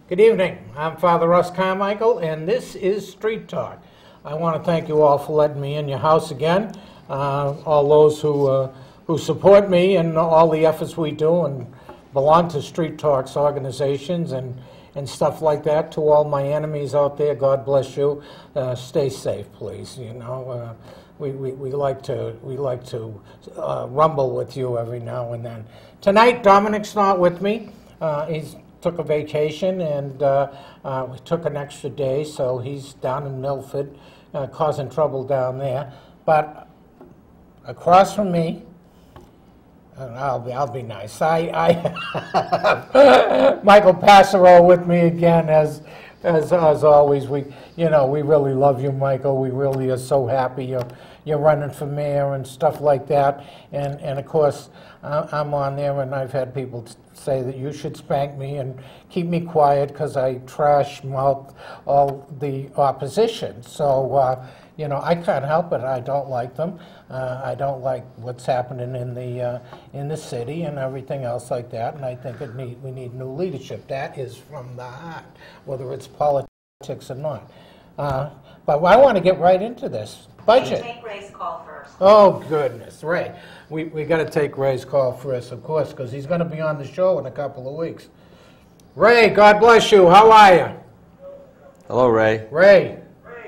Good evening. I'm Father Russ Carmichael, and this is Street Talk. I want to thank you all for letting me in your house again. All those who support me and all the efforts we do and belong to Street Talk's organizations and stuff like that. To all my enemies out there, God bless you. Stay safe, please. You know, we like to rumble with you every now and then. Tonight, Dominic's not with me. He's took a vacation and we took an extra day, so he's down in Milford, causing trouble down there. But across from me, I'll be nice. I have Michael Passero with me again, as always. We really love you, Michael. We really are so happy you're running for mayor and stuff like that. And of course, I'm on there, and I've had people say that you should spank me and keep me quiet because I trash mouth all the opposition. So I can't help it. I don't like them. I don't like what's happening in the city and everything else like that. And I think we need new leadership. That is from the heart, whether it's politics or not. But I want to get right into this budget. Take Ray's call first. Oh goodness, Ray. We got to take Ray's call first, of course, because he's going to be on the show in a couple of weeks. Ray, God bless you. How are you? Hello, Ray. Ray.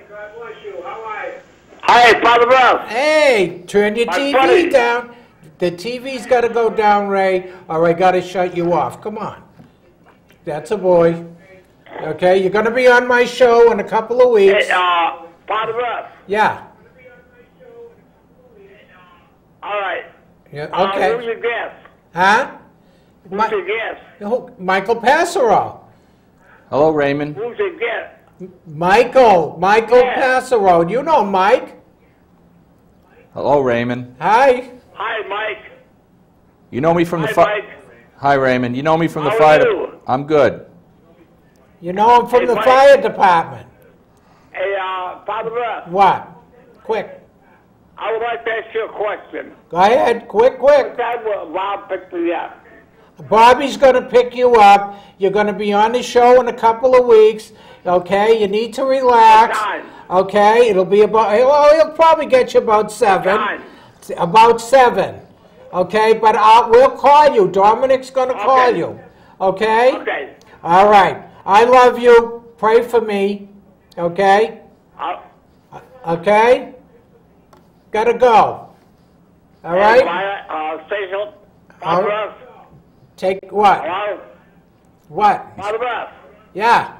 God bless you. How are you? Hi, Father Russ. Hey, turn your TV down. The TV's got to go down, Ray, or I got to shut you off. Come on. That's a boy. Okay, you're going to be on my show in a couple of weeks. Hey, Father Russ. Yeah. All right. Yeah. Okay. Who's your guest? Huh? Who's your guest? Michael Passero. Hello, Raymond. Who's your guest? Michael Passero. You know Mike. Hello, Raymond. Hi. Hi, Mike. You know me from the Mike. Hi, Raymond. You know me from the How fire. are you? I'm good. You know him from the Mike. fire department. Hey, Father Russ. What? Quick. I would like to ask you a question. Go ahead. Quick. What time will Bob pick me up? Bobby's going to pick you up. You're going to be on the show in a couple of weeks. Okay? You need to relax. What time? Okay? It'll be about, well, he'll probably get you about 7. What time? About 7. Okay? But we'll call you. Dominic's going to call you. Okay? Okay. All right. I love you. Pray for me. Okay? Okay? Gotta go. All right? Station. Father Russ. Take what? Hello? What? Father Russ. Yeah.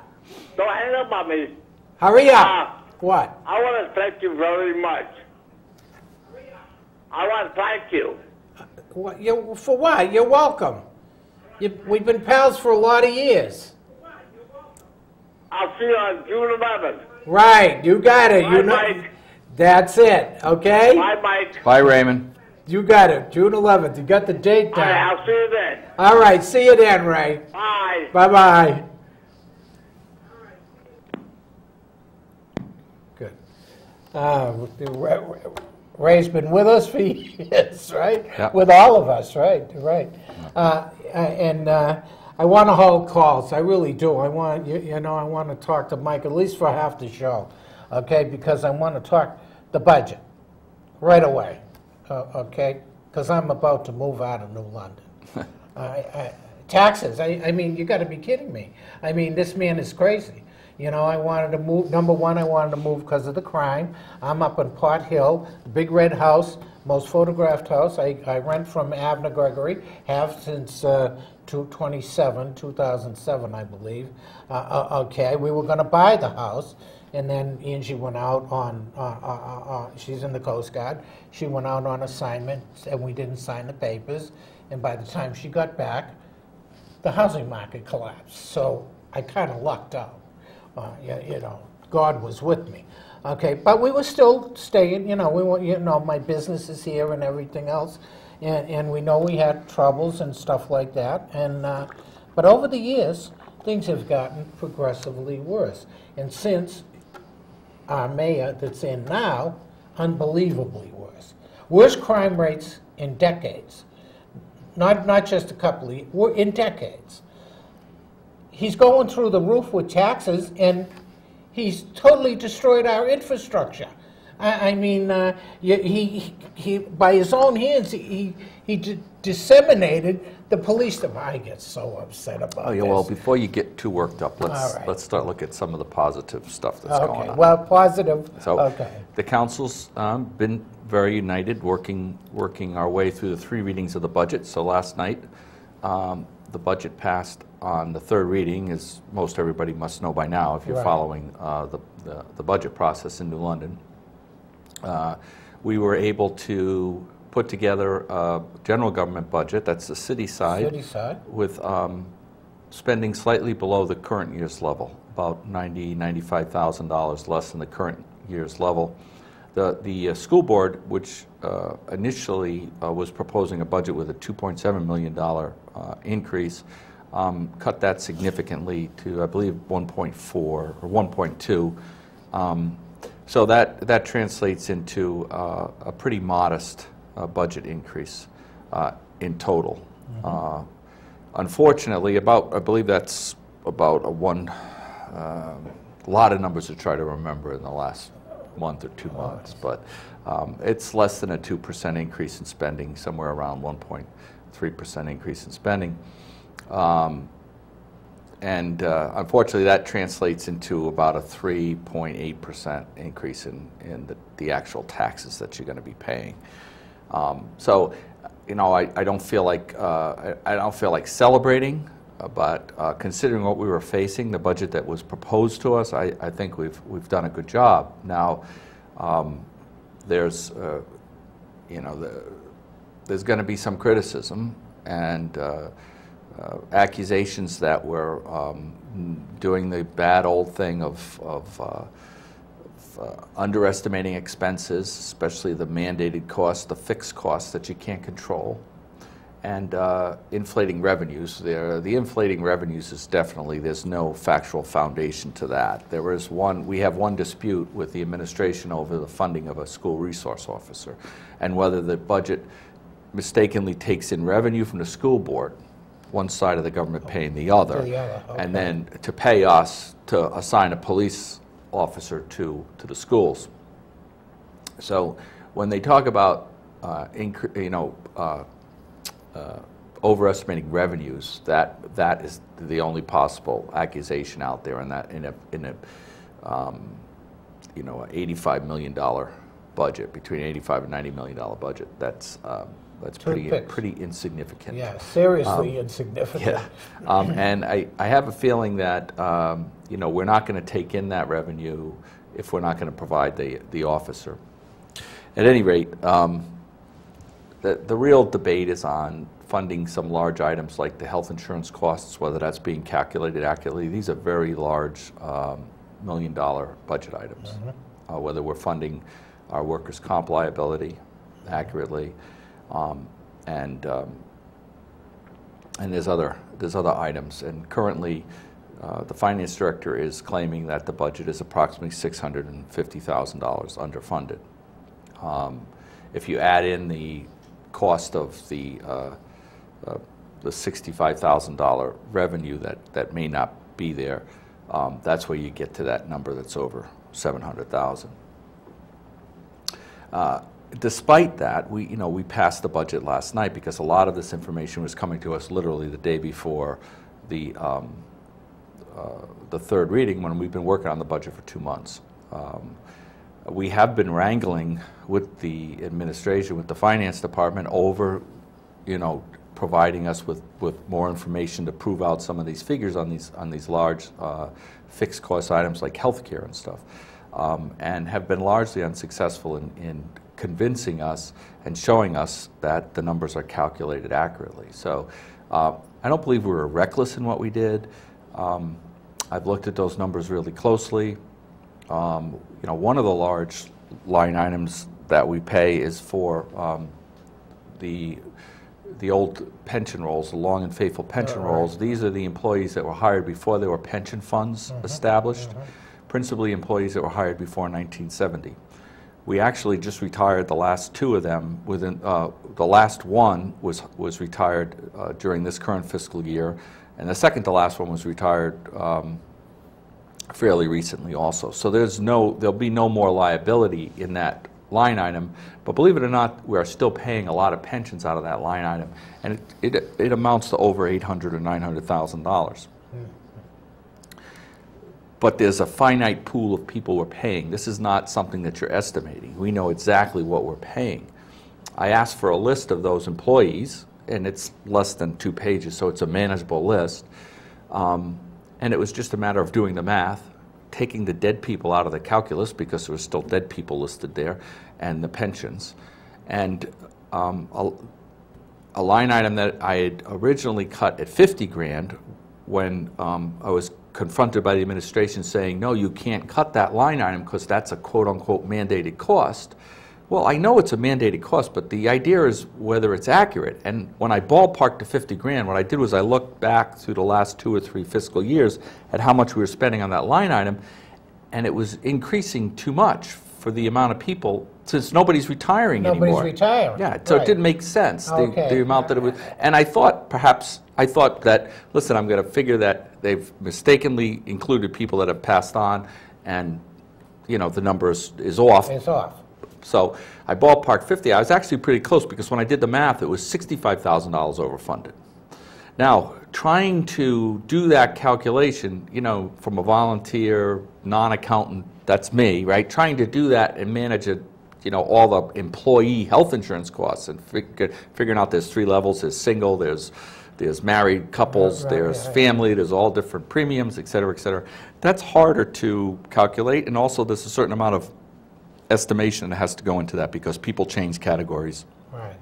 Don't hang up on me. Hurry up. What? I want to thank you very much. I want to thank you. What? For what? You're welcome. We've been pals for a lot of years. I'll see you on June 11th. Right. You got it. Bye, You know. Mike. That's it. Okay? Bye, Mike. Bye, Raymond. You got it. June 11th. You got the date All right, down. I'll see you then. All right. See you then, Ray. Bye. Bye-bye. Good. Ray's been with us for years, right? Yeah. With all of us, right? Right. I want to hold calls. I really do. I want I want to talk to Mike at least for half the show, okay? Because I want to talk the budget right away, okay? Because I'm about to move out of New London. Taxes. I mean, you got to be kidding me. I mean, this man is crazy. You know, I wanted to move. Number one, I wanted to move because of the crime. I'm up in Pot Hill, the big red house, most photographed house. I rent from Avner Gregory, have since 2007, I believe. Okay, we were going to buy the house, and then Angie went out on, she's in the Coast Guard. She went out on assignment, and we didn't sign the papers. And by the time she got back, the housing market collapsed. So I kind of lucked out. God was with me. Okay, but we were still staying. My business is here and everything else, and we know we had troubles and stuff like that. And but over the years, things have gotten progressively worse. And since our mayor that's in now, unbelievably worse. Worst crime rates in decades. Not just a couple of years, in decades. he's going through the roof with taxes, and he's totally destroyed our infrastructure. I mean, he by his own hands, he disseminated the police department. I get so upset about this. Well, before you get too worked up, All right. let's start looking at some of the positive stuff that's going Okay, on. well, positive, So okay. the council's been very united, working our way through the 3 readings of the budget. So last night, the budget passed on the 3rd reading, as most everybody must know by now if you're Right. following the budget process in New London. We were able to put together a general government budget, that's the city side, with spending slightly below the current year's level, about $95,000 less than the current year's level. The school board, which initially was proposing a budget with a $2.7 million increase, cut that significantly to, I believe, 1.4 or 1.2. So that translates into a pretty modest budget increase in total. Mm-hmm. Unfortunately, I believe that's about a lot of numbers to try to remember in the last month or 2 months, but it's less than a 2% increase in spending, somewhere around 1.3% increase in spending. And unfortunately, that translates into about a 3.8% increase in the actual taxes that you're going to be paying. So, you know, I don't feel like celebrating, but considering what we were facing, the budget that was proposed to us, I think we've done a good job. Now, there's you know, there's going to be some criticism and accusations that we're doing the bad old thing of underestimating expenses, especially the mandated costs, the fixed costs that you can't control, and inflating revenues. The inflating revenues is definitely, there's no factual foundation to that. We have one dispute with the administration over the funding of a school resource officer, and whether the budget mistakenly takes in revenue from the school board, one side of the government paying the other, Okay. and then to pay us to assign a police officer to the schools. So when they talk about overestimating revenues, that is the only possible accusation out there, and that in a $85 million budget, between $85 and $90 million budget, that's pretty insignificant. Yeah, seriously insignificant. Yeah, and I have a feeling that we're not going to take in that revenue if we're not going to provide the officer. At any rate, the real debate is on funding some large items like the health insurance costs, whether that's being calculated accurately. These are very large million-dollar budget items. Mm-hmm. Whether we're funding our workers' comp liability accurately, and there's other items. And currently, the finance director is claiming that the budget is approximately $650,000 underfunded. If you add in the cost of the $65,000 revenue that may not be there, that's where you get to that number that's over $700,000. Despite that, we passed the budget last night because a lot of this information was coming to us literally the day before the 3rd reading, when we've been working on the budget for 2 months. We have been wrangling with the administration, with the finance department, over, providing us with more information to prove out some of these figures on these large fixed cost items like healthcare and stuff, and have been largely unsuccessful in convincing us and showing us that the numbers are calculated accurately. So I don't believe we were reckless in what we did. I've looked at those numbers really closely. One of the large line items that we pay is for the old pension rolls, the long and faithful pension rolls. These are the employees that were hired before there were pension funds established, principally employees that were hired before 1970. We actually just retired the last 2 of them. The last one was retired during this current fiscal year, And the second to last one was retired fairly recently also. So there'll be no more liability in that line item, but believe it or not, we are still paying a lot of pensions out of that line item, and it amounts to over $800,000 or $900,000. But there's a finite pool of people we're paying. This is not something that you're estimating. We know exactly what we're paying. I asked for a list of those employees, and it's less than 2 pages, so it's a manageable list. And it was just a matter of doing the math, taking the dead people out of the calculus, because there were still dead people listed there, and the pensions. And a line item that I had originally cut at 50 grand, when I was confronted by the administration saying, no, you can't cut that line item because that's a quote-unquote mandated cost. Well, I know it's a mandated cost, but the idea is whether it's accurate. And when I ballparked to 50 grand, what I did was I looked back through the last 2 or 3 fiscal years at how much we were spending on that line item, and it was increasing too much for the amount of people, since nobody's retiring anymore. Nobody's retiring. Yeah, so right. It didn't make sense, Okay. the amount that it was. And I thought that, listen, I'm going to figure that they've mistakenly included people that have passed on, and, you know, the number is off. It's off. So I ballparked 50. I was actually pretty close, because when I did the math, it was $65,000 overfunded. Now, trying to do that calculation, you know, from a volunteer, non-accountant, that's me, right? Trying to do that and manage it, you know, all the employee health insurance costs, and figuring out there's 3 levels. There's single, there's married couples, there's family, there's all different premiums, et cetera, et cetera. That's harder to calculate, and also there's a certain amount of estimation that has to go into that, because people change categories. Right.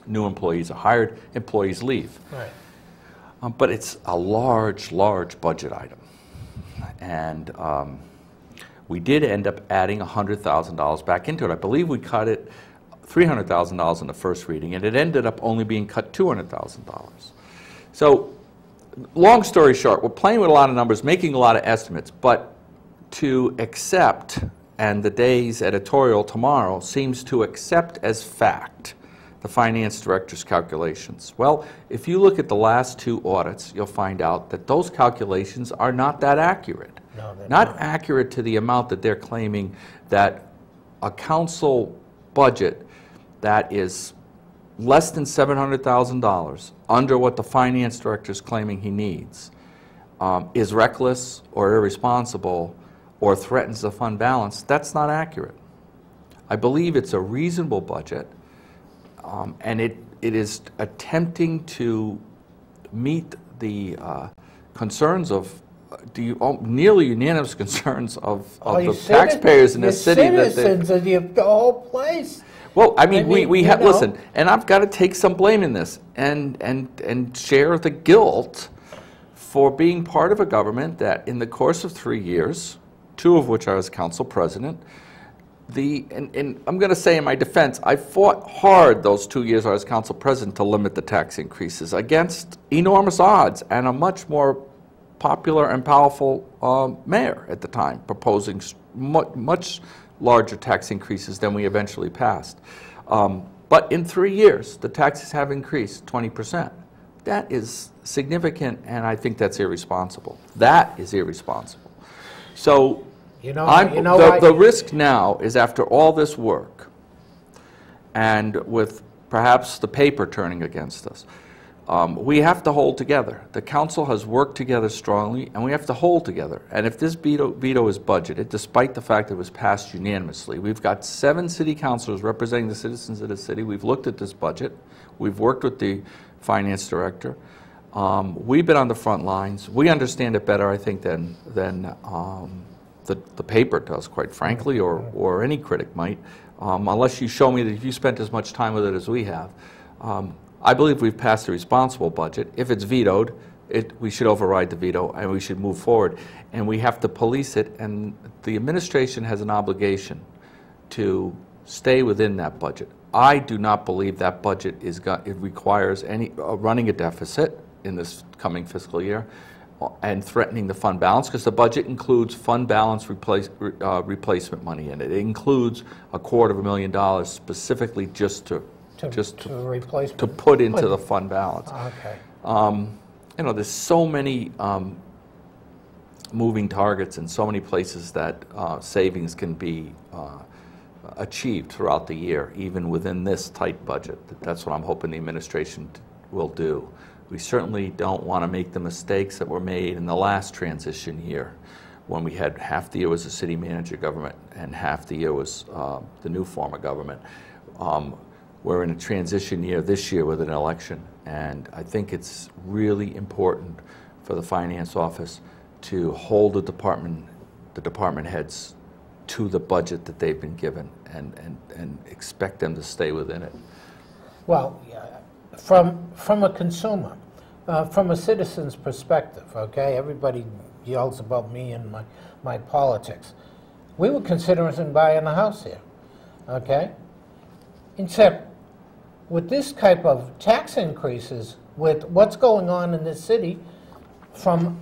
New employees are hired, employees leave. Right. But it's a large, large budget item. And we did end up adding $100,000 back into it. I believe we cut it $300,000 in the first reading, and it ended up only being cut $200,000. So, long story short, we're playing with a lot of numbers, making a lot of estimates, but to accept, and the day's editorial tomorrow seems to accept as fact, the finance director's calculations. Well, if you look at the last 2 audits, you'll find out that those calculations are not that accurate. No, they're not accurate to the amount that they're claiming, that a council budget that is less than $700,000, under what the finance director is claiming he needs, is reckless or irresponsible or threatens the fund balance. That's not accurate. I believe it's a reasonable budget, and it is attempting to meet the concerns of nearly unanimous concerns of the taxpayers in the city. The citizens of the whole place. Well, I mean, we have, listen, and I've got to take some blame in this, and share the guilt for being part of a government that in the course of 3 years, 2 of which I was council president, and I'm going to say in my defense, I fought hard those 2 years I was council president to limit the tax increases against enormous odds, and a much more popular and powerful mayor at the time, proposing much larger tax increases than we eventually passed. But in 3 years, the taxes have increased 20%. That is significant, and I think that's irresponsible. That is irresponsible. So the risk now is, after all this work, and with perhaps the paper turning against us, we have to hold together. The council has worked together strongly, and we have to hold together. And if this veto is budgeted, despite the fact that it was passed unanimously, we've got 7 city councilors representing the citizens of the city. We've looked at this budget. We've worked with the finance director. We've been on the front lines. We understand it better, I think, than the paper does, quite frankly, or any critic might, unless you show me that you spent as much time with it as we have. I believe we've passed a responsible budget. If it's vetoed, we should override the veto, and we should move forward. And we have to police it, and the administration has an obligation to stay within that budget. I do not believe that budget it requires running a deficit in this coming fiscal year and threatening the fund balance, because the budget includes fund balance replacement money in it. It includes $250,000 specifically just to put into the fund balance. Okay. you know, there's so many moving targets and so many places that savings can be achieved throughout the year, even within this tight budget. That's what I'm hoping the administration will do. We certainly don't want to make the mistakes that were made in the last transition year, when we had half the year was a city manager government and half the year was the new form of government. We're in a transition year this year with an election, and I think it's really important for the finance office to hold the department heads to the budget that they've been given and expect them to stay within it. Well, from a consumer, from a citizen's perspective, okay, everybody yells about me and my politics. We were considering buying a house here, okay? Except with this type of tax increases, with what's going on in this city, from,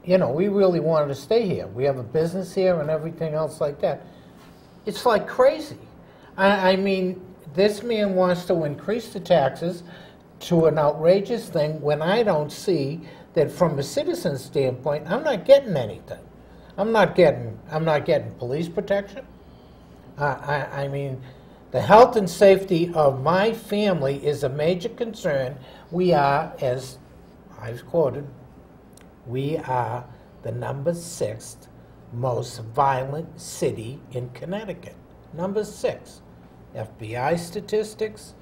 you know, we really wanted to stay here. We have a business here and everything else like that. It's like crazy. I mean, this man wants to increase the taxes to an outrageous thing when I don't see that from a citizen's standpoint, I'm not getting anything. I'm not getting police protection. I mean, the health and safety of my family is a major concern. We are, as I've quoted, we are the #6 most violent city in Connecticut. #6. FBI statistics,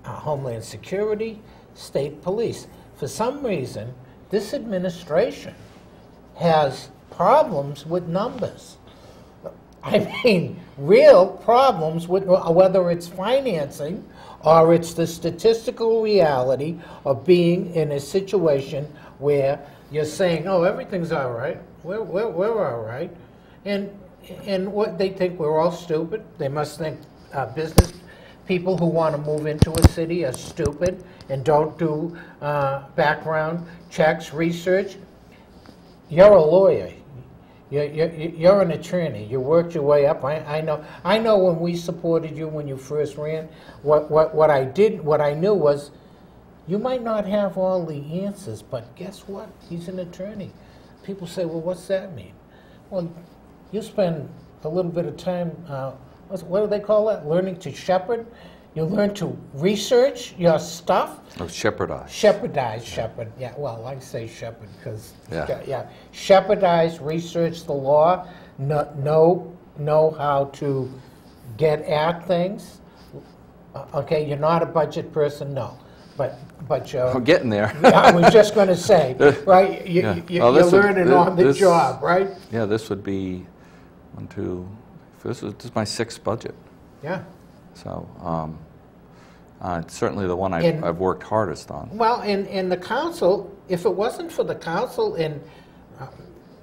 Homeland Security, state police. For some reason, this administration has problems with numbers. I mean, real problems with whether it's financing or it's the statistical reality of being in a situation where you're saying, oh, everything's all right, we're all right. And what they think we're all stupid. They must think business people who want to move into a city are stupid and don't do background checks, research. You're a lawyer. You're an attorney. You worked your way up. I know when we supported you when you first ran, what I knew was you might not have all the answers, but guess what? He's an attorney. People say, well, what's that mean? Well, you spend a little bit of time, what do they call that? Learning to shepherd. You learn to research your stuff. Oh, shepherdize. Shepherd. Yeah, well, I say shepherd because, yeah. Shepherdize, research the law, know how to get at things. Okay, you're not a budget person, no. But you're... I'm getting there. Yeah, I was just going to say, right? You're learning on the job, right? Yeah, this would be this is my 6th budget. Yeah. So it's certainly the one I've worked hardest on. Well, in the council, if it wasn't for the council and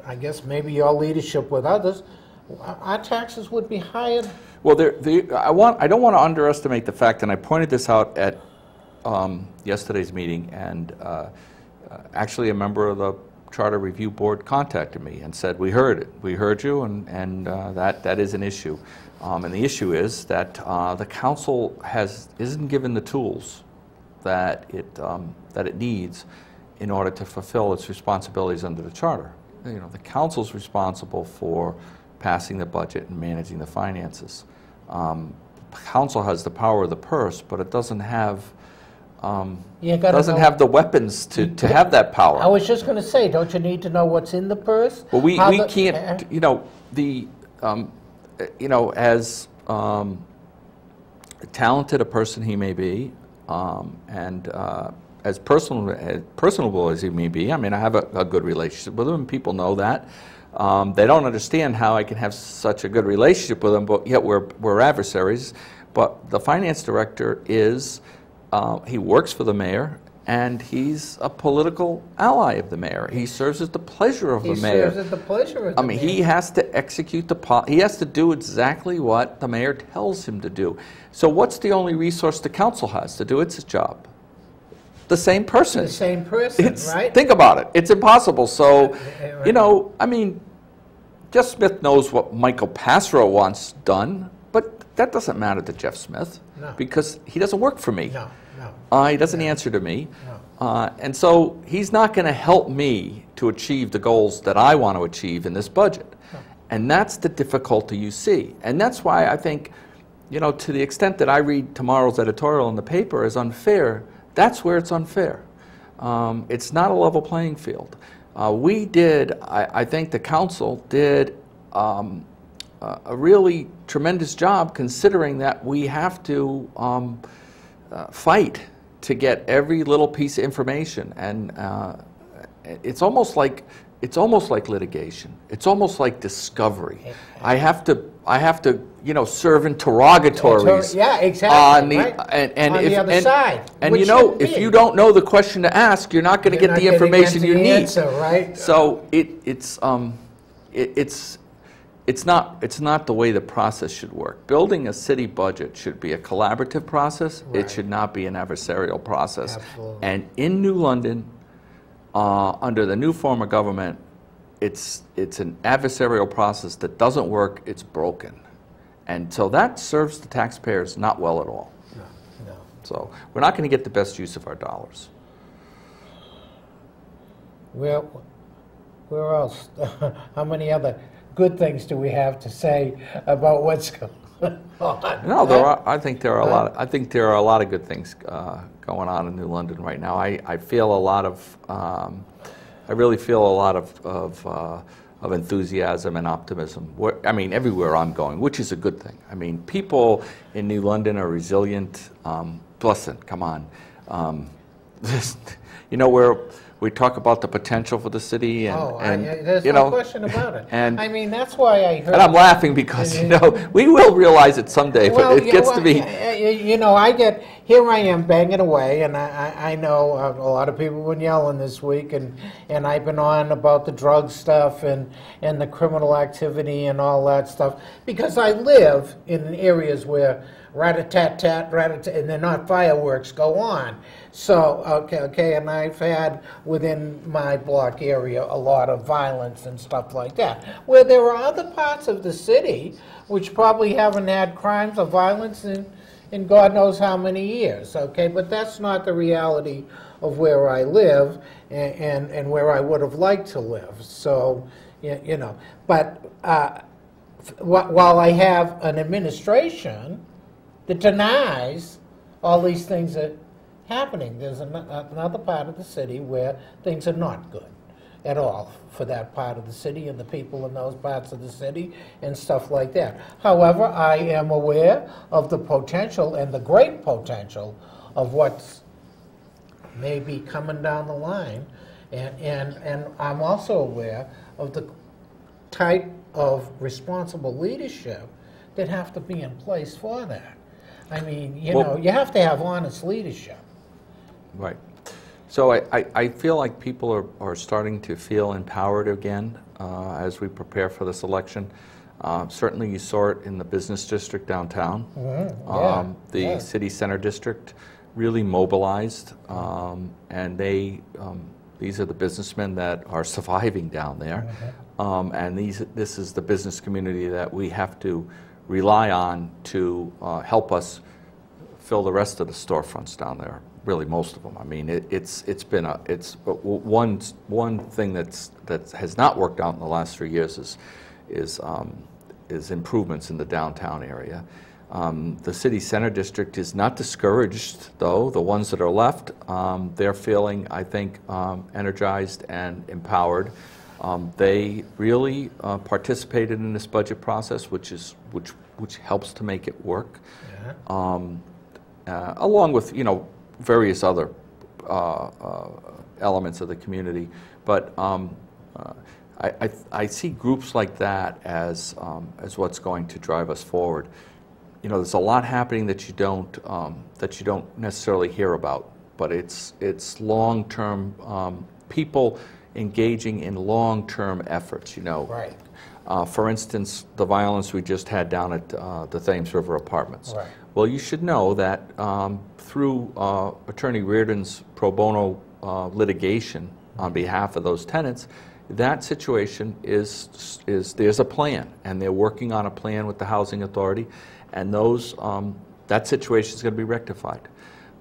I guess maybe your leadership with others, our taxes would be higher. Well, I don't want to underestimate the fact, and I pointed this out at yesterday's meeting, and actually a member of the Charter Review Board contacted me and said, we heard it. We heard you, and that is an issue. And the issue is that the council isn't given the tools that it needs in order to fulfill its responsibilities under the charter. You know, the council's responsible for passing the budget and managing the finances. Council has the power of the purse, but it doesn't have have the weapons to have that power. I was just going to say, don't you need to know what's in the purse? Well, we can't. You know, as talented a person he may be, and as personable as he may be, I mean, I have a good relationship with him, and people know that. They don't understand how I can have such a good relationship with him, but yet we're adversaries. But the finance director is, he works for the mayor, and he's a political ally of the mayor. He serves at the pleasure of the mayor. He serves at the pleasure of the mayor. He has to execute he has to do exactly what the mayor tells him to do. So what's the only resource the council has to do its job? The same person. The same person, right? Think about it. It's impossible. So, you know, I mean, Jeff Smith knows what Michael Passero wants done, but that doesn't matter to Jeff Smith because he doesn't work for me. No. He doesn't answer to me. And so he's not going to help me to achieve the goals that I want to achieve in this budget. And that's the difficulty you see. And that's why I think, you know, to the extent that I read tomorrow's editorial in the paper as unfair, that's where it's unfair. It's not a level playing field. I think the council did a really tremendous job, considering that we have to fight to get every little piece of information, and it's almost like litigation. It's almost like discovery. I have to, you know, serve interrogatories. Yeah, exactly. On the right. and on if, the other and, side. and you know, if you don't know the question to ask, you're not going to get the information you need. Answer, right? So it's not the way the process should work. Building a city budget should be a collaborative process. Right. It should not be an adversarial process. Absolutely. And in New London, under the new form of government, it's an adversarial process that doesn't work. It's broken, and so that serves the taxpayers not well at all. No. So we're not going to get the best use of our dollars. Well, where else? How many other good things do we have to say about what's going on? No, I think there are a lot. I think there are a lot of good things going on in New London right now. I feel a lot of. I really feel a lot of enthusiasm and optimism. I mean, everywhere I'm going, which is a good thing. I mean, people in New London are resilient. Listen, come on. You know, we talk about the potential for the city, and there's you no know, question about it. and I mean, that's why I heard. And I'm laughing because, you know, we will realize it someday, but it gets to be. You know, here I am banging away, and I know a lot of people have been yelling this week, and I've been on about the drug stuff and the criminal activity and all that stuff, because I live in areas where rat-a-tat-tat, rat-a-tat, and they're not fireworks go on. So, okay, and I've had within my block area a lot of violence and stuff like that. Where there are other parts of the city which probably haven't had crimes or violence in God knows how many years, okay? But that's not the reality of where I live and where I would have liked to live. So, you know, but while I have an administration that denies all these things that happening, there's another part of the city where things are not good at all for that part of the city and the people in those parts of the city and stuff like that. However, I am aware of the potential and the great potential of what's maybe coming down the line, and I'm also aware of the type of responsible leadership that have to be in place for that. I mean, you know, you have to have honest leadership. Right. So I feel like people are starting to feel empowered again as we prepare for this election. Certainly you saw it in the business district downtown. Mm-hmm. The city center district really mobilized, and these are the businessmen that are surviving down there. Mm-hmm. And this is the business community that we have to rely on to help us fill the rest of the storefronts down there. Really, most of them. I mean, it's one thing that has not worked out in the last 3 years is improvements in the downtown area. The city center district is not discouraged, though. The ones that are left, they're feeling, I think, energized and empowered. They really participated in this budget process, which helps to make it work, along with, you know, various other elements of the community. But I see groups like that as what's going to drive us forward. You know, there's a lot happening that you don't necessarily hear about, but it's long-term people engaging in long-term efforts. You know, right. For instance, the violence we just had down at the Thames River Apartments. Right. Well, you should know that through Attorney Reardon's pro bono litigation on behalf of those tenants, that situation is there's a plan, and they're working on a plan with the Housing Authority, and that situation is going to be rectified.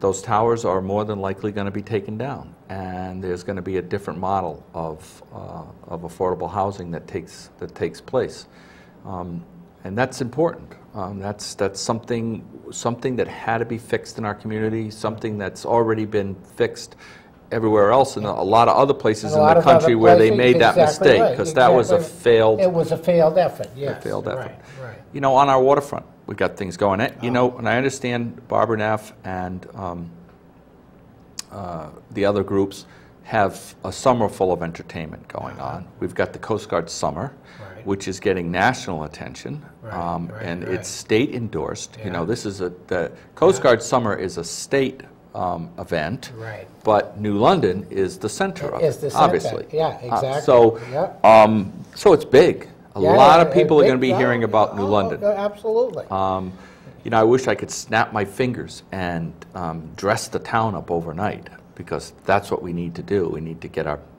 those towers are more than likely going to be taken down, and there's going to be a different model of affordable housing that takes place, and that's important. That's something that had to be fixed in our community, something that's already been fixed everywhere else in a lot of other places in the country where they made that mistake, because that was a failed. It was a failed effort. Yes. A failed effort. Right. You know, on our waterfront, we got things going. You know, and I understand Barbara Neff and the other groups have a summer full of entertainment going on. We've got the Coast Guard Summer, which is getting national attention, and it's state endorsed. You know, this is the Coast Guard Summer is a state event, but New London is the center of it, obviously. Yeah, exactly. So it's big. A lot of people are going to be hearing about New London. Absolutely. You know, I wish I could snap my fingers and dress the town up overnight, because that's what we need to do. We need to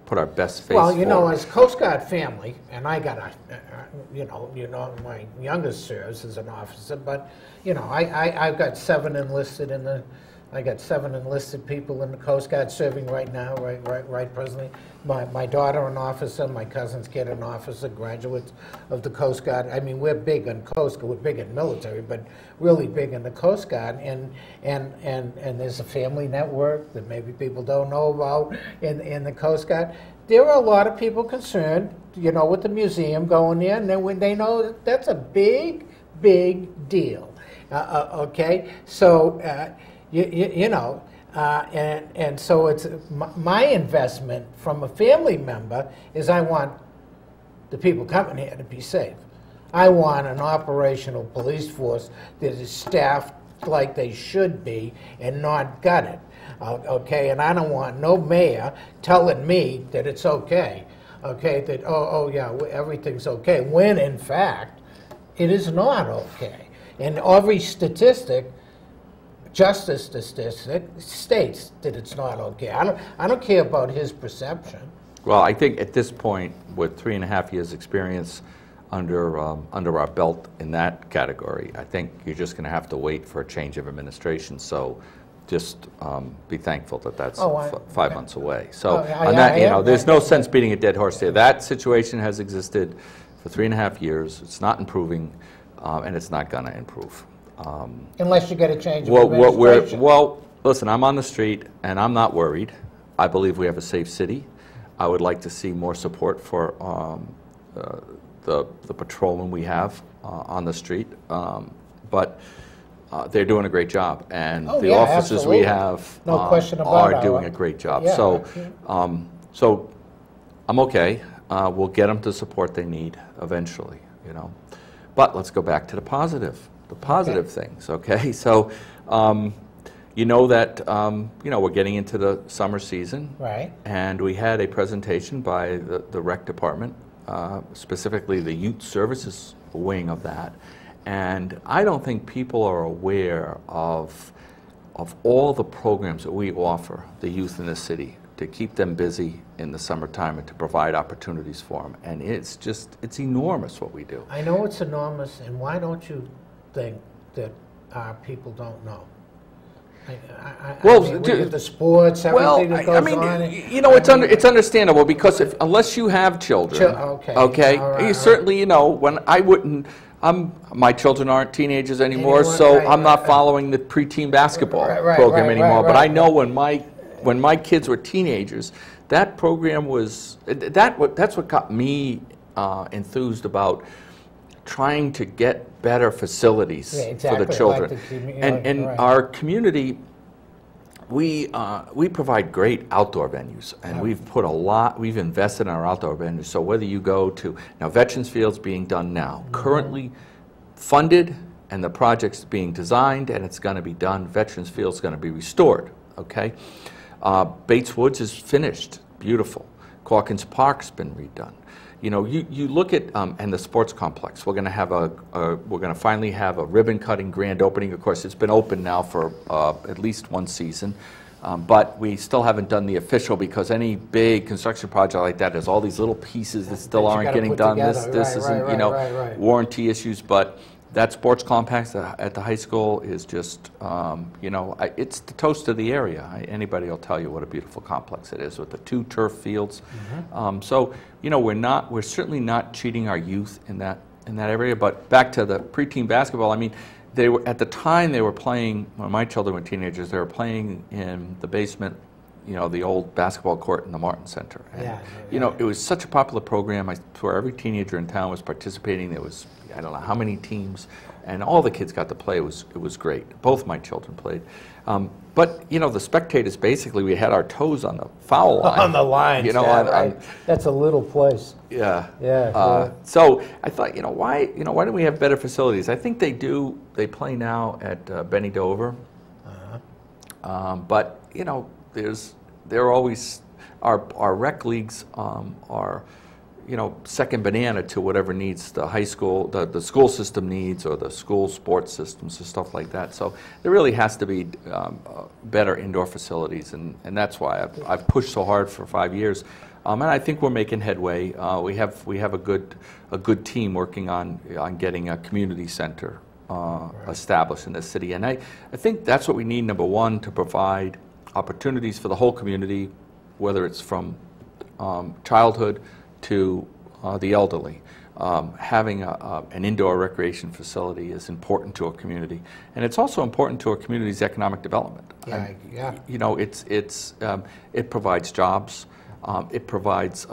put our best face Well, you know, forward. as Coast Guard family, and I got you know, my youngest serves as an officer, but, you know, I've got 7 enlisted in the, I got 7 enlisted people in the Coast Guard serving right now, right presently. My daughter an officer, my cousin's kid an officer, graduates of the Coast Guard. I mean, we're big on Coast Guard, we're big in military, but really big in the Coast Guard. And there's a family network that maybe people don't know about in the Coast Guard. There are a lot of people concerned, you know, with the museum going there, and when they know that that's a big deal. Okay, so. You know, and so it's my investment from a family member is I want the people coming here to be safe. I want an operational police force that is staffed like they should be and not gutted. Okay, and I don't want no mayor telling me that it's okay. Okay, that oh yeah, everything's okay, when in fact it is not okay. And every statistic. Justice statistic states that it's not okay. I don't care about his perception. Well, I think at this point, with 3.5 years' experience under our belt in that category, I think you're just going to have to wait for a change of administration. So, just be thankful that that's 5 months away. So, on that, you know, there's no sense beating a dead horse there. That situation has existed for 3.5 years. It's not improving, and it's not going to improve. Unless you get a change of administration. Well, listen, I'm on the street, and I'm not worried. I believe we have a safe city. I would like to see more support for the patrolmen we have on the street. But they're doing a great job, and the officers we have are doing a great job. Yeah, so I'm okay. We'll get them the support they need eventually, you know. But let's go back to the positive. Things, okay? So, you know that, you know, we're getting into the summer season. Right. And we had a presentation by the rec department, specifically the youth services wing of that. And I don't think people are aware of all the programs that we offer the youth in the city to keep them busy in the summertime and to provide opportunities for them. And it's enormous what we do. I know it's enormous, and why don't you think that people don't know? I mean, the sports, everything that goes on. You know, it's understandable, because unless you have children, you certainly, you know, when I wouldn't. My children aren't teenagers anymore, so I'm not following the pre-teen basketball program anymore. But I know when my kids were teenagers, that program was that's what got me enthused about trying to get better facilities for the children. Like and our community, we provide great outdoor venues, and we've invested in our outdoor venues. So whether you go to, now Veterans Field's being done now, currently funded, and the project's being designed, and it's going to be done. Veterans Field's going to be restored, okay? Bates Woods is finished, beautiful. Calkins Park's been redone. You know, you look at and the sports complex. We're going to finally have a ribbon cutting grand opening. Of course, it's been open now for at least one season, but we still haven't done the official, because any big construction project like that, there's all these little pieces that still aren't getting done. This isn't, you know, warranty issues, but That sports complex at the high school is just, you know, it's the toast of the area. Anybody will tell you what a beautiful complex it is with the 2 turf fields. So, you know, we're certainly not cheating our youth in that area. But back to the preteen basketball, I mean, they were at the time they were playing, when my children were teenagers, they were playing in the basement, you know, the old basketball court in the Martin Center. And, you know, it was such a popular program. I swear every teenager in town was participating. There was, I don't know how many teams, and all the kids got to play. It was great. Both my children played. But, you know, the spectators, basically, we had our toes on the foul line. On the lines, you know, yeah, right. That's a little place. Yeah. Yeah. So I thought, you know, why don't we have better facilities? I think they do. They play now at Benny Dover. But, you know, there are always, our rec leagues are, you know, second banana to whatever needs the high school, the school system needs, or the school sports systems and stuff like that. So there really has to be better indoor facilities, and that's why I've pushed so hard for 5 years. And I think we're making headway. We have a good team working on getting a community center established in this city, and I think that's what we need. Number one, to provide opportunities for the whole community, whether it's from childhood to the elderly. Having an indoor recreation facility is important to a community, and it's also important to a community's economic development. Yeah. You know, it provides jobs. It provides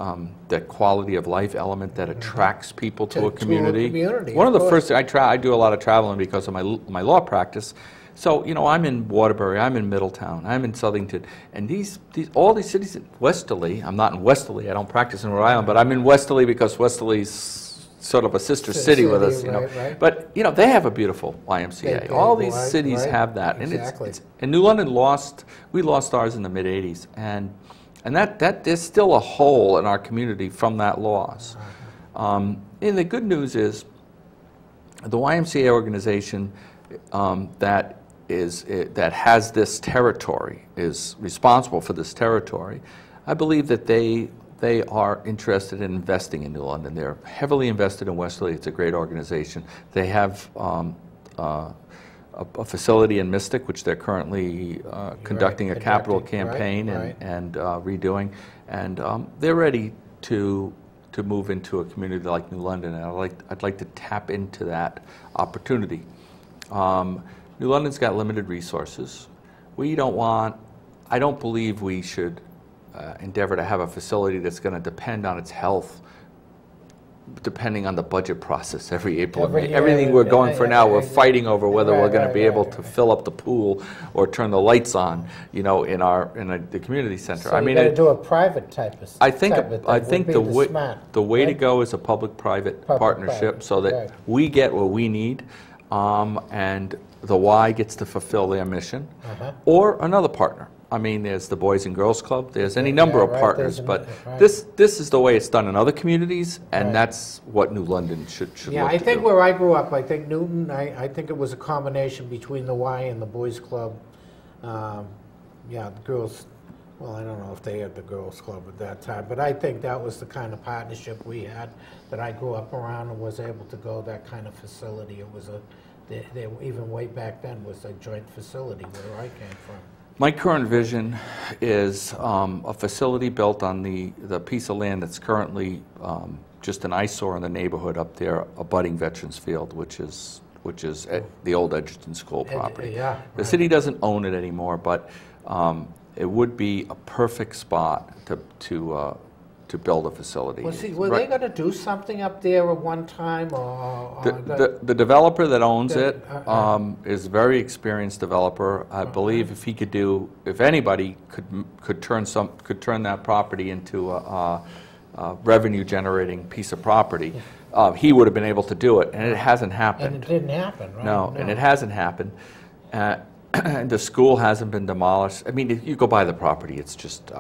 the quality of life element that attracts people to a community. One of the first, I do a lot of traveling because of my law practice. So, you know, I'm in Waterbury, I'm in Middletown, I'm in Southington, and all these cities in Westerly, I'm not in Westerly, I don't practice in Rhode Island, but I'm in Westerly because Westerly's sort of a sister city with us, you know. Right. But, you know, they have a beautiful YMCA. All these cities have that. Exactly. And New London we lost ours in the mid-'80s, and that there's still a hole in our community from that loss. And the good news is the YMCA organization that has this territory, is responsible for this territory, I believe that they are interested in investing in New London. They're heavily invested in Westerly. It's a great organization. They have a facility in Mystic, which they're currently conducting a capital campaign and redoing, and they're ready to move into a community like New London, and I'd like to tap into that opportunity. New London's got limited resources. I don't believe we should endeavor to have a facility that's going to depend on its health, depending on the budget process every April and May. Everything we're going for now, we're fighting over whether we're going to be able to fill up the pool or turn the lights on, you know, in the community center. So I mean, you got to do a private type of. I think the way to go is a public-private partnership, so that we get what we need, and the Y gets to fulfill their mission, or another partner. I mean, there's the Boys and Girls Club, there's any number of partners, but this is the way it's done in other communities, and that's what New London should look I think where I grew up, I think Newton, I think it was a combination between the Y and the Boys Club. The girls, well, I don't know if they had the Girls Club at that time, but I think that was the kind of partnership we had, that I grew up around and was able to go that kind of facility. It was even way back then was a joint facility where I came from. My current vision is a facility built on the piece of land that's currently just an eyesore in the neighborhood up there, abutting Veterans Field, which is the old Edgerton School property. The city doesn't own it anymore, but it would be a perfect spot to build a facility. Were they going to do something up there at one time? The developer that owns it is a very experienced developer. I believe if anybody could turn that property into a revenue-generating piece of property, he would have been able to do it, and it hasn't happened. And it didn't happen, right? No, and it hasn't happened. And the school hasn't been demolished. I mean, if you go by the property, it's just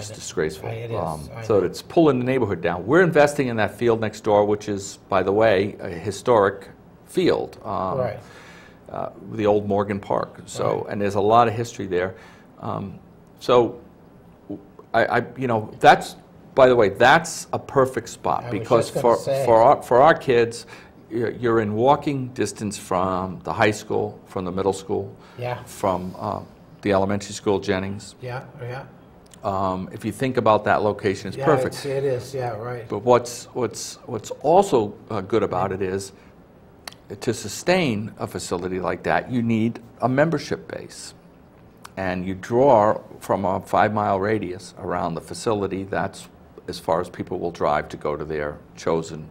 disgraceful. It is. So it's pulling the neighborhood down. We're investing in that field next door, which is, by the way, a historic field. The old Morgan Park. So, and there's a lot of history there. So, that's, by the way, that's a perfect spot, because for our kids, you're in walking distance from the high school, from the middle school, Yeah, from the elementary school, Jennings. yeah, yeah. If you think about that location, it's Yeah, perfect. it is, yeah, right. But what's also good about it is, to sustain a facility like that, you need a membership base. And you draw from a 5-mile radius around the facility. That's as far as people will drive to go to their chosen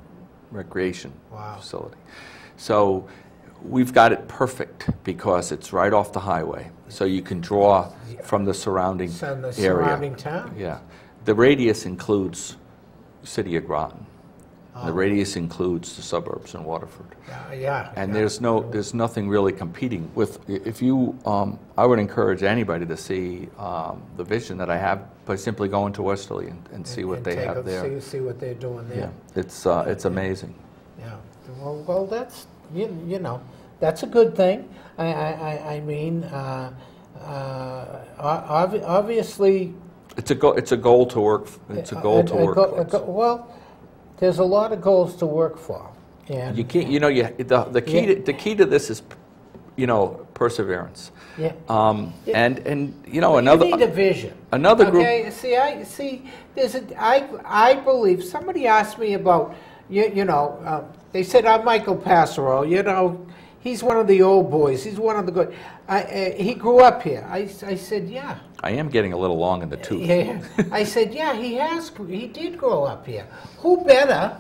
recreation facility. So we've got it perfect because it's right off the highway. So you can draw from the surrounding area. Surrounding town? Yeah. The radius includes the city of Groton. The radius includes the suburbs in Waterford. Yeah. And there's nothing really competing with. If you, I would encourage anybody to see the vision that I have by simply going to Westerly and see what they have there. See what they're doing there. Yeah, it's amazing. Yeah. Well, that's you know, that's a good thing. I mean, obviously. It's a goal to work. It's a goal to work towards. Well, there's a lot of goals to work for, and you can't. You know, the key to this is, perseverance. Yeah. And you know, another. You need a vision. Another group. Okay. See. There's I believe somebody asked me about they said I'm Michael Passero. He's one of the old boys. He's one of the good. He grew up here. I said, yeah. I am getting a little long in the tooth. Yeah. I said, yeah, he did grow up here. Who better?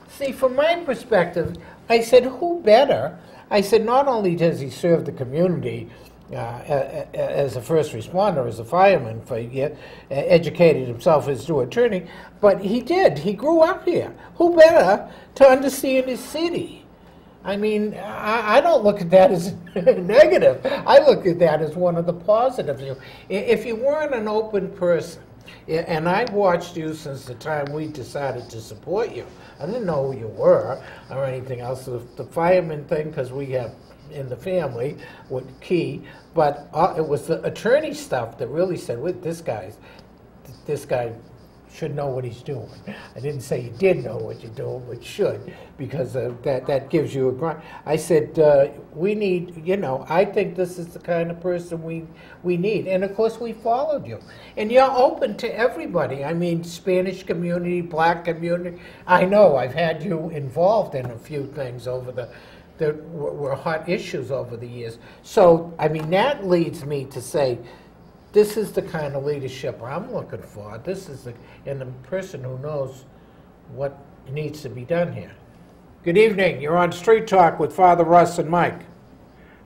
See, from my perspective, I said, who better? I said, not only does he serve the community as a first responder, as a fireman for a year, educated himself as an attorney, but he did. He grew up here. Who better to understand his city? I mean, I don't look at that as negative. I look at that as one of the positives. If you weren't an open person, and I've watched you since the time we decided to support you. I didn't know who you were or anything else. The fireman thing, because we have in the family, was key. But it was the attorney stuff that really said, "Wait, this guy should know what he's doing." I didn't say he did know what you're doing, but should, because that gives you a grind. I said, we need, I think this is the kind of person we need. And of course we followed you. And you're open to everybody. I mean, Spanish community, black community. I know I've had you involved in a few things over that were hot issues over the years. So, I mean, that leads me to say, this is the kind of leadership I'm looking for. This is the person who knows what needs to be done here. Good evening. You're on Street Talk with Father Russ and Mike.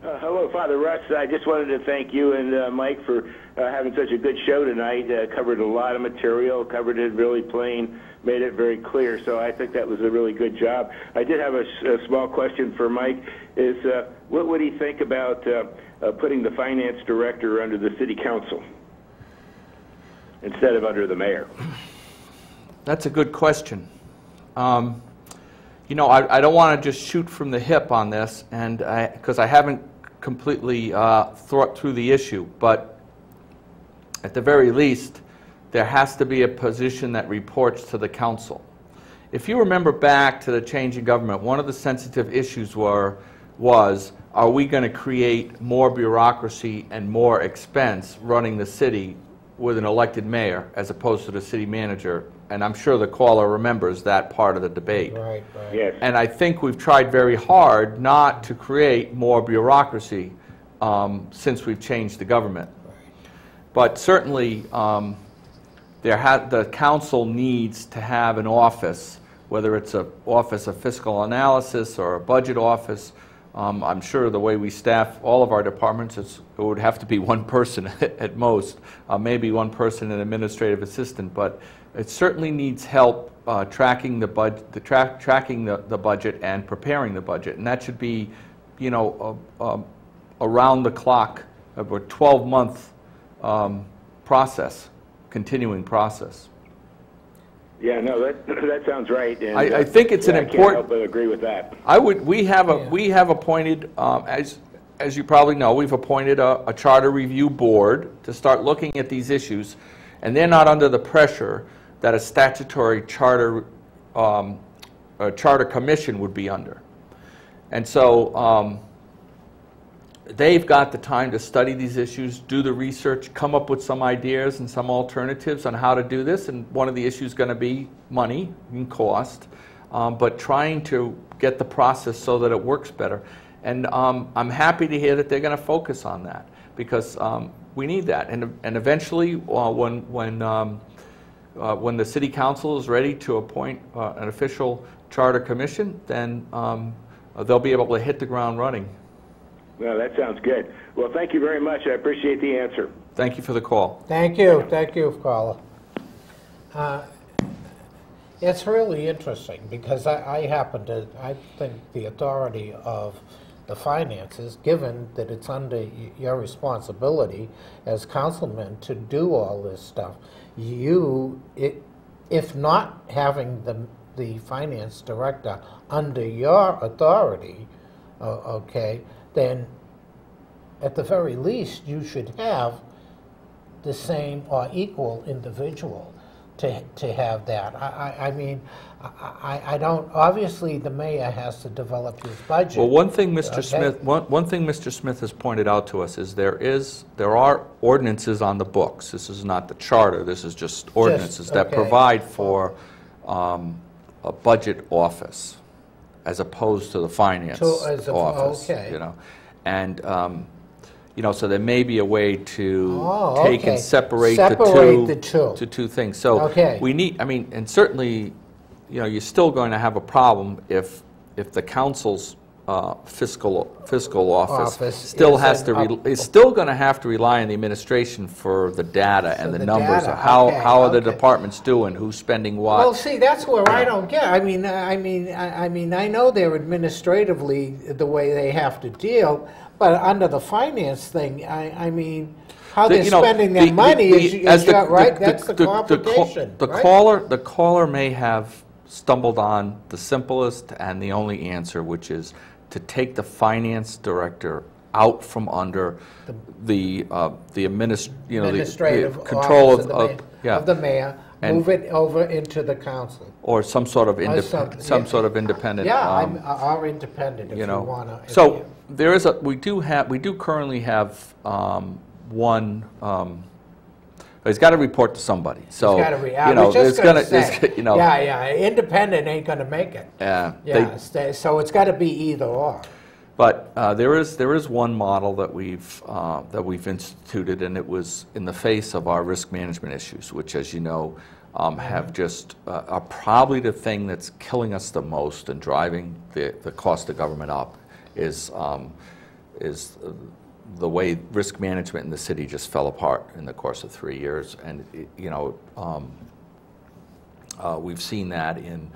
Hello, Father Russ. I just wanted to thank you and Mike for having such a good show tonight. Covered a lot of material, covered it really plain, made it very clear. So I think that was a really good job. I did have a small question for Mike. Is what would he think about putting the finance director under the city council instead of under the mayor? That's a good question. I don't want to just shoot from the hip on this, and because I haven't completely thought through the issue, but at the very least, there has to be a position that reports to the council. If you remember back to the change in government, one of the sensitive issues was, are we going to create more bureaucracy and more expense running the city with an elected mayor as opposed to the city manager? And I'm sure the caller remembers that part of the debate. Right. Yes. And I think we've tried very hard not to create more bureaucracy since we've changed the government. But certainly, the council needs to have an office, whether it's an office of fiscal analysis or a budget office. I'm sure the way we staff all of our departments, it would have to be one person at most, maybe one person, an administrative assistant, but it certainly needs help tracking the budget and preparing the budget, and that should be, around the clock, a 12-month process, continuing process. Yeah, no, that sounds right. And, I think it's an I important. can't help but agree with that. We have appointed, as you probably know, we've appointed a charter review board to start looking at these issues, and they're not under the pressure that a statutory charter charter commission would be under. And so they've got the time to study these issues, do the research, come up with some ideas and some alternatives on how to do this. And one of the issues is going to be money and cost, but trying to get the process so that it works better. And I'm happy to hear that they're going to focus on that, because we need that. And eventually, when the city council is ready to appoint an official charter commission, then they'll be able to hit the ground running. Well, that sounds good. Well, thank you very much. I appreciate the answer. Thank you for the call. Thank you, caller. It's really interesting, because I think the authority of the finances, given that it's under your responsibility as councilman to do all this stuff, if not having the finance director under your authority, okay, then at the very least you should have the same or equal individual to have that. I mean, I don't, obviously the mayor has to develop his budget. Well, one thing Mr. Okay. Smith, one thing Mr. Smith has pointed out to us is there are ordinances on the books. This is not the charter, this is just ordinances that okay. provide for a budget office as opposed to the finance office. Okay. You know, and you know, so there may be a way to take okay. and separate the two things. So okay. we need, I mean, and certainly, you know, you're still going to have a problem if the council's fiscal office still has to is still going to have to rely on the administration for the data and the numbers of how are the departments doing, who's spending what. Well, see, that's where I don't get. I mean, I know they're administratively the way they have to deal, but under the finance thing, I mean, how they're spending their money is right. That's the complication. The caller may have stumbled on the simplest and the only answer, which is to take the finance director out from under the administrative control of the mayor, and move it over into the council or some sort of sort of independent. Yeah, or independent if you want to. So there is we do currently have one. He's got to report to somebody. So there's going to, independent ain't going to make it. Yeah. So it's got to be either or. But there is one model that we've instituted, and it was in the face of our risk management issues, which, as you know, have just are probably the thing that's killing us the most and driving the cost of government up is the way risk management in the city just fell apart in the course of 3 years. And, we've seen that in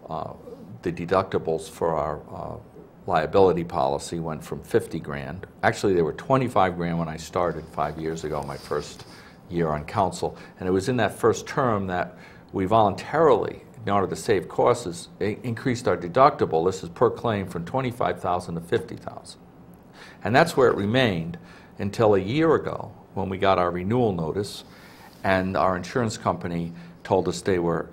the deductibles for our liability policy went from 50 grand. Actually, they were 25 grand when I started 5 years ago, my first year on council. And it was in that first term that we voluntarily, in order to save costs, increased our deductible. This is per claim from $25,000 to $50,000. And that's where it remained until a year ago when we got our renewal notice and our insurance company told us they were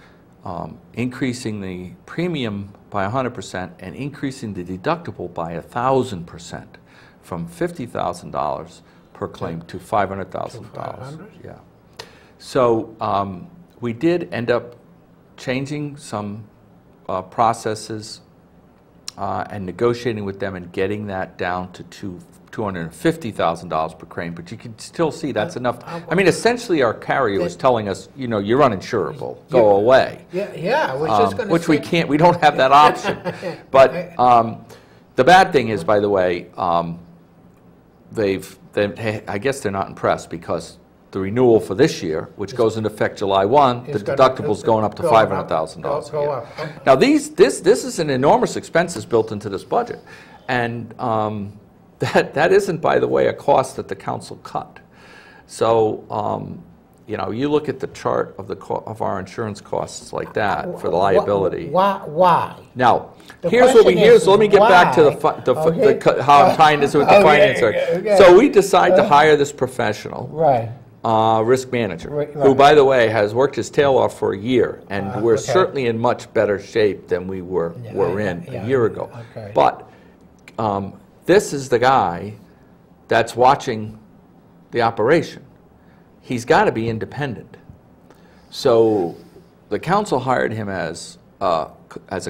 increasing the premium by 100% and increasing the deductible by 1,000% from $50,000 per claim to $500,000. Yeah. So we did end up changing some processes and negotiating with them and getting that down to $250,000 per claim, but you can still see that's enough. I mean, essentially our carrier was telling us, you're uninsurable, go away. Yeah, I was just going to which we don't have that option. But the bad thing is, by the way, I guess they're not impressed because the renewal for this year, which goes into effect July 1, the deductible's going up to $500,000. Now, this is an enormous expenses built into this budget, and that isn't, by the way, a cost that the council cut. So, you look at the chart of our insurance costs like that for the liability. Why? Now, here's what let me get back to how I'm tying this with the finance. So we decide to hire this professional. Right. risk manager, Right. who, by the way, has worked his tail off for a year, and we're Okay. certainly in much better shape than we were in a year ago. Okay. But this is the guy that's watching the operation. He's got to be independent. So the council hired him as a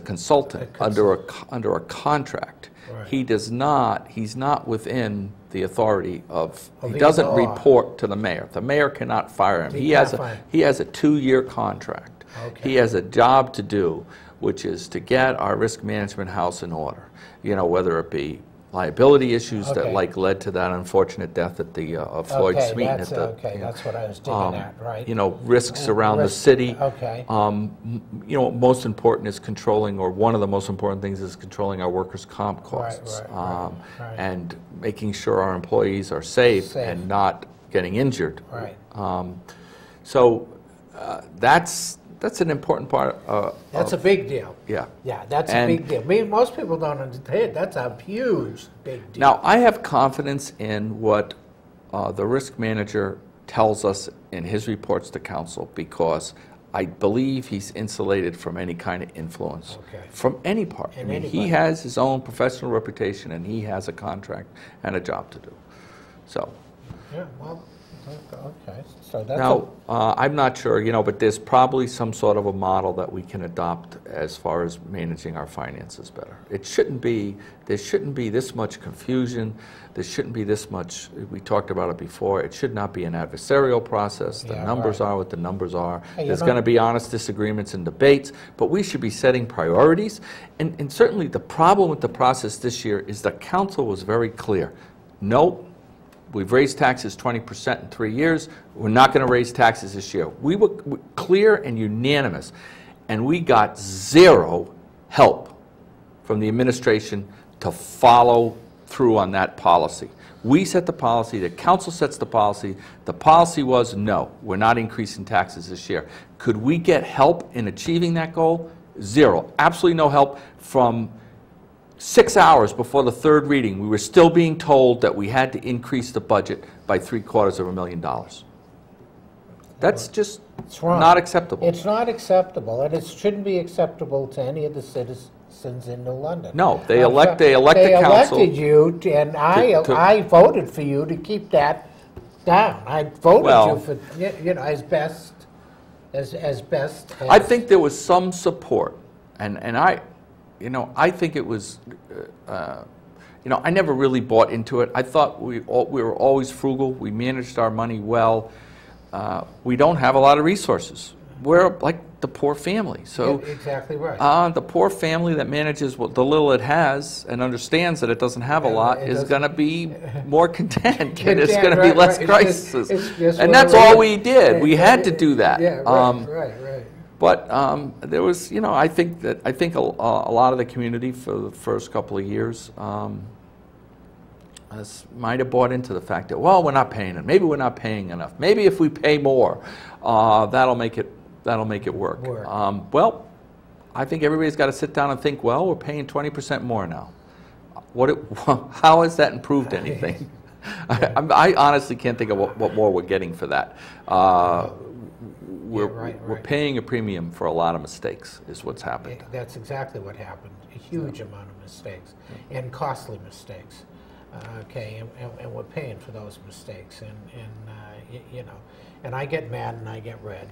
consultant under a contract. Right. He's not within the authority of, he the doesn't law. report to the mayor. The mayor cannot fire him. He has a 2-year contract. Okay. He has a job to do, which is to get our risk management house in order. You know, whether it be liability issues that led to that unfortunate death at the of Floyd Smeaton. That's what I was digging at, right? You know, risks around the city. Okay. You know, most important is controlling, or one of the most important things is controlling our workers' comp costs, Right. and making sure our employees are safe and not getting injured. Right. So that's an important part. That's a big deal. Yeah. Yeah, that's a big deal. Most people don't understand. That's a huge, big deal. Now, I have confidence in what the risk manager tells us in his reports to council, because I believe he's insulated from any kind of influence from any part. I mean, he has his own professional reputation, and he has a contract and a job to do. So. Yeah, well, okay. So that's Now, I'm not sure, you know, but there's probably some sort of a model that we can adopt as far as managing our finances better. It shouldn't be, there shouldn't be this much confusion. There shouldn't be this much, we talked about it before, it should not be an adversarial process. The numbers are what the numbers are. There's going to be honest disagreements and debates, but we should be setting priorities. And certainly the problem with the process this year is the council was very clear. No. We've raised taxes 20% in 3 years. We're not going to raise taxes this year. We were clear and unanimous, and we got zero help from the administration to follow through on that policy. We set the policy, the council sets the policy. The policy was, no, we're not increasing taxes this year. Could we get help in achieving that goal? Zero. Absolutely no help. From 6 hours before the third reading, we were still being told that we had to increase the budget by $750,000. That's just not acceptable. It's not acceptable, and it shouldn't be acceptable to any of the citizens in New London. No, they elect the council. They elected you, and I voted for you to keep that down. I voted you for, you know, as best. I think there was some support, and you know, I think it was, you know, I never really bought into it. I thought we were always frugal. We managed our money well. We don't have a lot of resources. We're like the poor family. So exactly right. The poor family that manages what the little it has and understands that it doesn't have a lot is going to be more content, and it's going to be less crisis. And that's all we did. We had to do that. Yeah, right. But there was, you know, I think a lot of the community for the first couple of years might have bought into the fact that, well, we're not paying it. Maybe we're not paying enough. Maybe if we pay more, that'll make it work. Well, I think everybody's got to sit down and think, well, we're paying 20% more now. How has that improved anything? I honestly can't think of what more we're getting for that. We're paying a premium for a lot of mistakes, is what's happened. That's exactly what happened. A huge amount of mistakes, and costly mistakes. And we're paying for those mistakes, and you know, and I get mad and I get red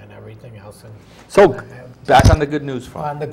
and everything else. And so back on the good news front. On the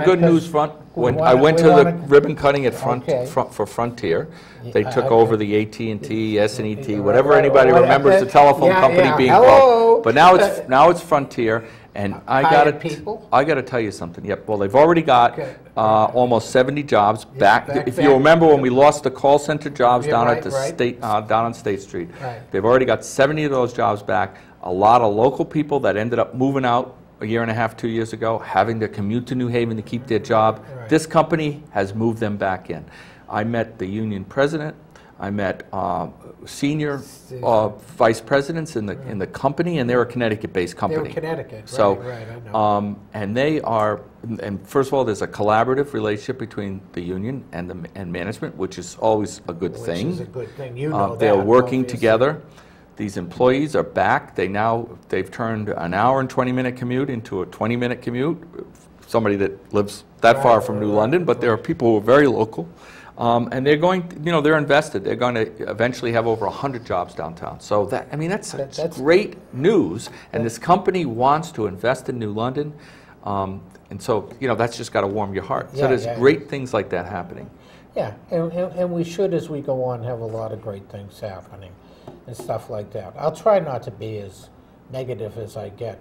good news front, when I went to the ribbon cutting at for Frontier, they took over the AT&T, S&ET, whatever anybody remembers the telephone company being called. But now it's Frontier. And I got to tell you something. Yep. Well, they've already got almost 70 jobs back. If you remember when we lost the call center jobs down at the state, down on State Street, they've already got 70 of those jobs back. A lot of local people that ended up moving out a year and a half, 2 years ago, having to commute to New Haven to keep their job. This company has moved them back in. I met the union president. I met senior vice presidents in the company, and they're a Connecticut-based company. They're Connecticut, so, right, I know. And they are, and first of all, there's a collaborative relationship between the union and management, which is always a good thing. Which is a good thing. You know they're that, working obviously. together. These employees are back. They've turned an hour and 20-minute commute into a 20-minute commute. Somebody that lives that far from New London, but there are people who are very local. And they're going, they're invested. They're going to eventually have over 100 jobs downtown. So that's great news. And this company wants to invest in New London. And so, that's just got to warm your heart. So there's great things like that happening. Yeah, and we should, as we go on, have a lot of great things happening and stuff like that. I'll try not to be as negative as I get.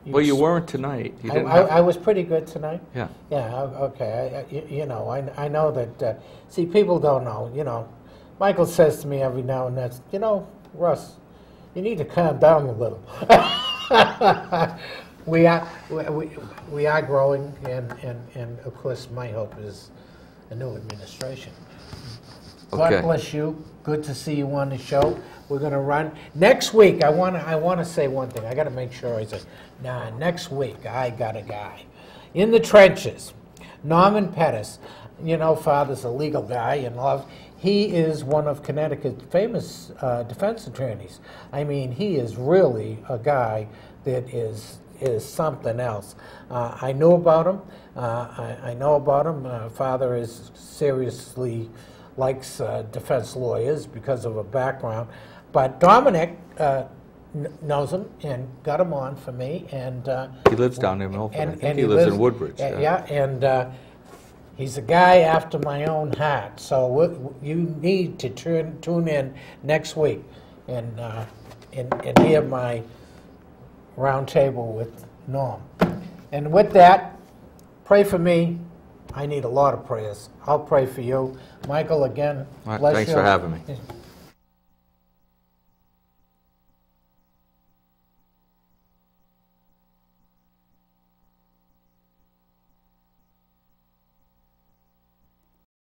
Well, you weren't tonight. I was pretty good tonight. Yeah. Yeah. Okay. I know that. See, people don't know. Michael says to me every now and then, Russ, you need to calm down a little. we are growing, and of course, my hope is a new administration. Okay. God bless you. Good to see you on the show. We're going to run next week. I want to say one thing. I got to make sure I say. Next week I got a guy in the trenches, Norman Pettis. Father's a legal guy and love. He is one of Connecticut's famous defense attorneys. I mean, he is really a guy that is something else. I know about him. I know about him. Father is seriously likes defense lawyers because of a background. But Dominic knows him and got him on for me. And he lives down in Milford. I think he lives in Woodbridge. And he's a guy after my own heart. So you need to tune in next week and hear my round table with Norm. And with that, pray for me. I need a lot of prayers. I'll pray for you. Michael, again, bless you. Thanks for having me.